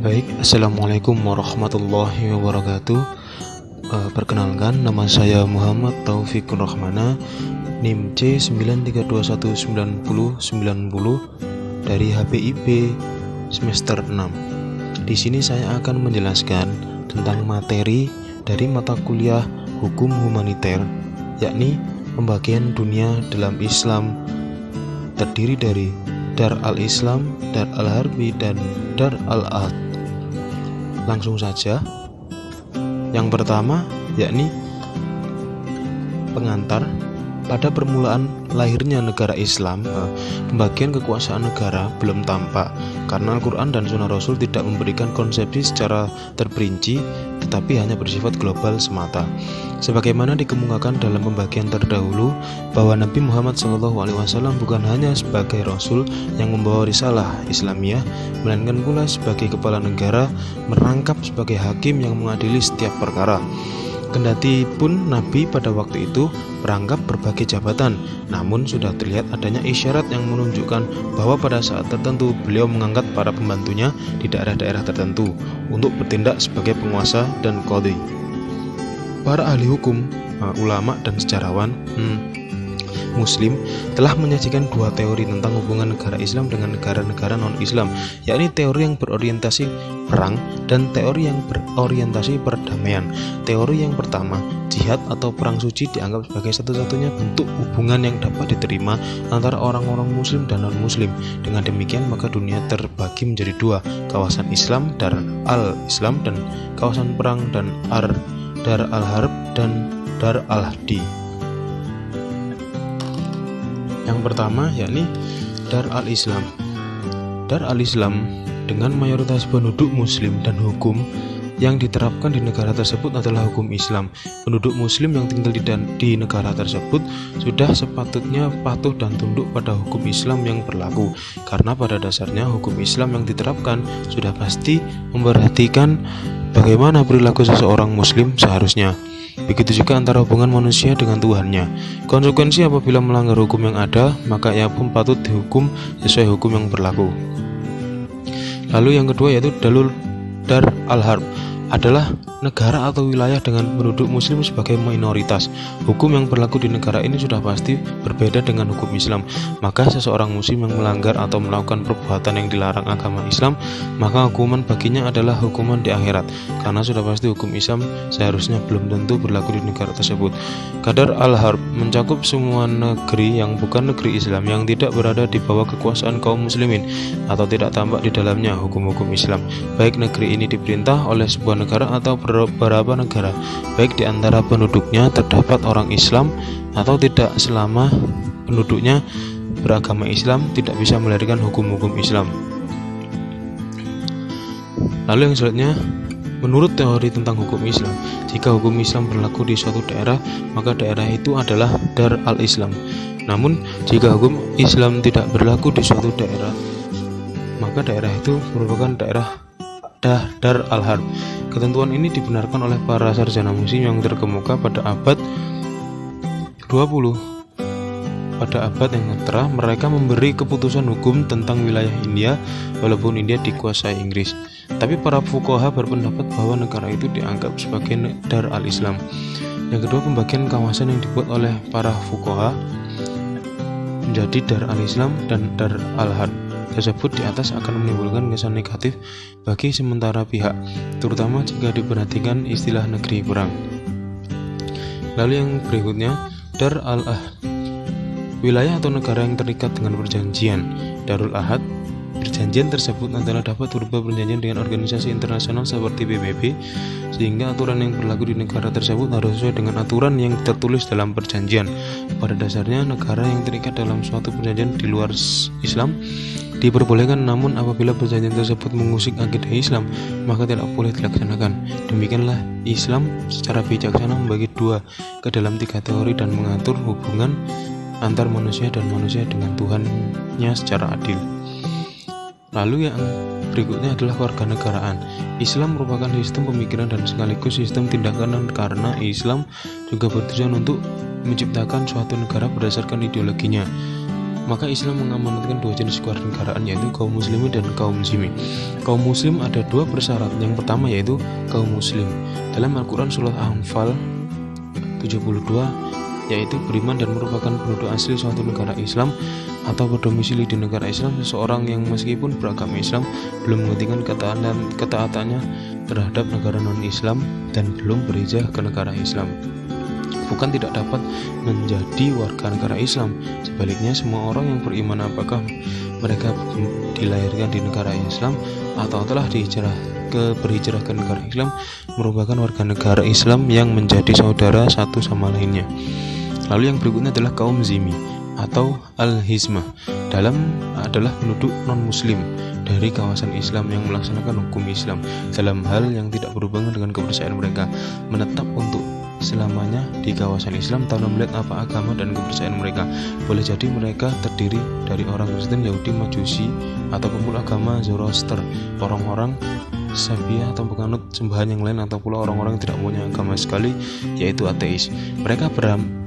Baik, Assalamualaikum warahmatullahi wabarakatuh. Perkenalkan, nama saya Muhammad Taufikur Rahmana, NIM C93219090 dari HPIP semester 6. Di sini saya akan menjelaskan tentang materi dari mata kuliah Hukum Humaniter, yakni pembagian dunia dalam Islam terdiri dari Dar al-Islam, Dar al-Harbi, dan Dar al-Ahad. Langsung saja. Yang pertama yakni pengantar. Pada permulaan lahirnya negara Islam, pembagian kekuasaan negara belum tampak karena Al-Quran dan Sunnah Rasul tidak memberikan konsepsi secara terperinci, tetapi hanya bersifat global semata. Sebagaimana dikemukakan dalam pembagian terdahulu bahwa Nabi Muhammad SAW bukan hanya sebagai Rasul yang membawa risalah Islamiyah, melainkan pula sebagai kepala negara, merangkap sebagai hakim yang mengadili setiap perkara. Kendati pun Nabi pada waktu itu merangkap berbagai jabatan, namun sudah terlihat adanya isyarat yang menunjukkan bahwa pada saat tertentu beliau mengangkat para pembantunya di daerah-daerah tertentu untuk bertindak sebagai penguasa dan qadhi. Para ahli hukum, ulama dan sejarawan Muslim telah menyajikan dua teori tentang hubungan negara Islam dengan negara-negara non-Islam, yakni teori yang berorientasi perang dan teori yang berorientasi perdamaian. Teori yang pertama, jihad atau perang suci dianggap sebagai satu-satunya bentuk hubungan yang dapat diterima antara orang-orang Muslim dan non-Muslim. Dengan demikian maka dunia terbagi menjadi dua, kawasan Islam Dar al-Islam dan kawasan perang dan Dar al-Harb dan Dar al-Ahdi. Yang pertama yakni Dar al-Islam. Dar al-Islam dengan mayoritas penduduk Muslim dan hukum yang diterapkan di negara tersebut adalah hukum Islam. Penduduk Muslim yang tinggal di negara tersebut sudah sepatutnya patuh dan tunduk pada hukum Islam yang berlaku, karena pada dasarnya hukum Islam yang diterapkan sudah pasti memperhatikan bagaimana perilaku seseorang Muslim seharusnya. Begitu juga antara hubungan manusia dengan Tuhannya. Konsekuensi apabila melanggar hukum yang ada, maka ia pun patut dihukum sesuai hukum yang berlaku. Lalu yang kedua yaitu Dar al-Harb adalah negara atau wilayah dengan penduduk Muslim sebagai minoritas. Hukum yang berlaku di negara ini sudah pasti berbeda dengan hukum Islam. Maka seseorang Muslim yang melanggar atau melakukan perbuatan yang dilarang agama Islam, maka hukuman baginya adalah hukuman di akhirat, karena sudah pasti hukum Islam seharusnya belum tentu berlaku di negara tersebut. Dar al-Harb mencakup semua negeri yang bukan negeri Islam yang tidak berada di bawah kekuasaan kaum muslimin atau tidak tampak di dalamnya hukum-hukum Islam, baik negeri ini diperintah oleh sebuah negara atau beberapa negara, baik di antara penduduknya terdapat orang Islam atau tidak, selama penduduknya beragama Islam tidak bisa melahirkan hukum-hukum Islam. Lalu yang selanjutnya, menurut teori tentang hukum Islam, jika hukum Islam berlaku di suatu daerah, maka daerah itu adalah Dar al-Islam. Namun jika hukum Islam tidak berlaku di suatu daerah, maka daerah itu merupakan daerah Dar al-Harb. Ketentuan ini dibenarkan oleh para sarjana muslim yang terkemuka pada abad 20. Pada abad yang tertera, mereka memberi keputusan hukum tentang wilayah India walaupun India dikuasai Inggris. Tapi para fuqaha berpendapat bahwa negara itu dianggap sebagai Dar al-Islam. Yang kedua, pembagian kawasan yang dibuat oleh para fuqaha menjadi Dar al-Islam dan Dar al-Harb tersebut di atas akan menimbulkan kesan negatif bagi sementara pihak, terutama jika diperhatikan istilah negeri perang. Lalu yang berikutnya, Dar al-Ahad, wilayah atau negara yang terikat dengan perjanjian. Darul Ahad, perjanjian tersebut adalah dapat berupa perjanjian dengan organisasi internasional seperti PBB, sehingga aturan yang berlaku di negara tersebut harus sesuai dengan aturan yang tertulis dalam perjanjian. Pada dasarnya, negara yang terikat dalam suatu perjanjian di luar Islam diperbolehkan, namun apabila perjanjian tersebut mengusik akidah Islam, maka tidak boleh dilaksanakan. Demikianlah Islam secara bijaksana membagi dua ke dalam tiga teori dan mengatur hubungan antar manusia dan manusia dengan Tuhannya secara adil. Lalu yang berikutnya adalah kewarganegaraan. Islam merupakan sistem pemikiran dan sekaligus sistem tindakan, karena Islam juga bertujuan untuk menciptakan suatu negara berdasarkan ideologinya. Maka Islam mengamanatkan dua jenis kewarganegaraan, yaitu kaum muslimin dan kaum zimmi. Kaum muslim ada dua persyarat. Yang pertama yaitu kaum muslim. Dalam Al-Quran surat Anfal 72, yaitu beriman dan merupakan penduduk asli suatu negara Islam atau berdomisili di negara Islam. Seseorang yang meskipun beragama Islam belum menghentikan ketaatannya terhadap negara non-Islam dan belum berhijrah ke negara Islam, bukan tidak dapat menjadi warga negara Islam. Sebaliknya, semua orang yang beriman, apakah mereka dilahirkan di negara Islam atau telah berhijrah ke negara Islam, merupakan warga negara Islam yang menjadi saudara satu sama lainnya. Lalu yang berikutnya adalah kaum zimmi atau al-hizmah. Adalah penduduk non-muslim dari kawasan Islam yang melaksanakan hukum Islam dalam hal yang tidak berhubungan dengan kepercayaan mereka, menetap untuk selamanya di kawasan Islam tanpa melihat apa agama dan kepercayaan mereka. Boleh jadi mereka terdiri dari orang Kristen, Yahudi, Majusi, atau pemeluk agama Zoroaster, orang-orang Sabia atau penganut sembahan yang lain, atau pula orang-orang yang tidak punya agama sekali, yaitu ateis. Mereka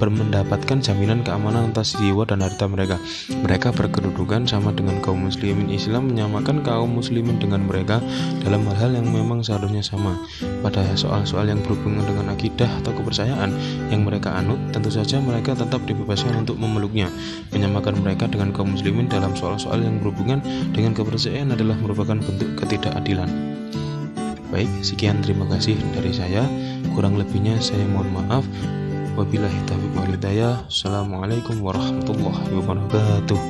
mendapatkan jaminan keamanan atas jiwa dan harta mereka. Mereka berkedudukan sama dengan kaum muslimin. Islam menyamakan kaum muslimin dengan mereka dalam hal-hal yang memang seharusnya sama. Pada soal-soal yang berhubungan dengan akidah atau kepercayaan yang mereka anut, tentu saja mereka tetap dibebaskan untuk memeluknya. Menyamakan mereka dengan kaum muslimin dalam soal-soal yang berhubungan dengan kepercayaan adalah merupakan bentuk ketidakadilan. Baik, sekian, terima kasih dari saya. Kurang lebihnya saya mohon maaf. Wabillahi taufiq wal hidayah. Assalamualaikum warahmatullahi wabarakatuh.